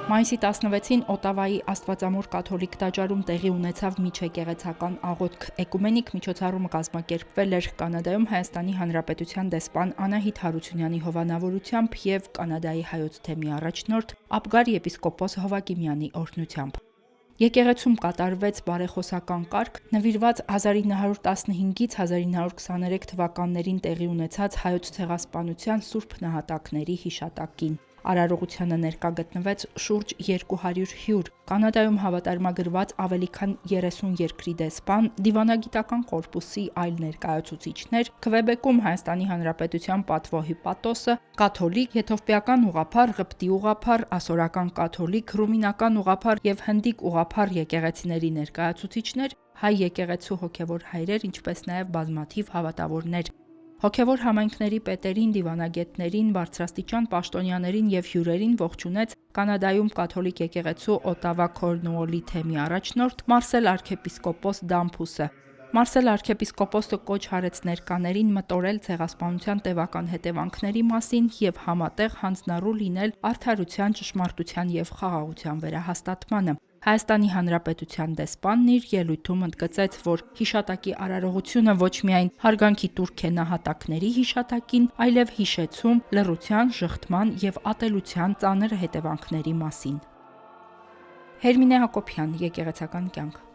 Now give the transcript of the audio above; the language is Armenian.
Մայիսի 16-ին Օտավայի Աստվածամոր կաթոլիկ տաճարում տեղի ունեցավ միջեկեղեցական աղոթք։ Էկումենիկ միջոցառումը կազմակերպվել էր Կանադայում Հայաստանի Հանրապետության դեսպան Անահիտ Հարությունյանի հովանավորությամբ և Կանադայի հայոց թեմի առաջնորդ Աբգար եպիսկոպոս Հովակիմյանի օրհնությամբ։ Եկեղեցում կատարվեց բարեխոսական կարգ, նվիրված 1915-ից 1923 թվականներին տեղի ունեցած հայոց ցեղասպանության սուրբ նահատակների հիշատակին։ Արարողությանը ներկա գտնվեց շուրջ 200 հյուր, Կանադայում հավատարմագրված ավելի քան 30 երկրի դեսպան, դիվանագիտական կորպուսի այլ ներկայացուցիչներ, Քվեբեկում Հայաստանի Հանրապետության պատվոհիպատոսը, կաթոլիկ, եթովպիական ուղղափառ, ղպտի ուղղափառ, ասորական կաթոլիկ, ռումինական ուղղափառ և հնդիկ ուղղափառ եկեղեցիների ներկայացուցիչներ, հայ եկեղեցու հոգևոր հայրեր, ինչպես նաև բազմաթիվ հավատավորներ։ Հոգևոր համայնքների պետերին, դիվանագետներին, բարձրաստիճան պաշտոնյաներին և հյուրերին ողջունեց Կանադայում կաթոլիկ եկեղեցու Օտավա Քորնուոլի թեմի առաջնորդ Մարսել արքեպիսկոպոս Դամփուսը։ Մարսել արքեպիսկոպոսը կոչ արեց ներկաներին մտորել ցեղասպանության տևական հետևանքների մասին և համատեղ հանձնառու լինել արդարության, ճշմարտության և խաղաղության վերահաստատմանը։ Հայաստանի Հանրապետության դեսպանն իր ելույթում ընդգծեց, որ հիշատակի արարողությունը ոչ միայն հարգանքի տուրք է նահատակների հիշատակին, այլև հիշեցում լռության, ժխտման և ատելության ծանր հետևանքների մասին։ Հերմինե Հակոբյան, Եկեղեցական կյանք։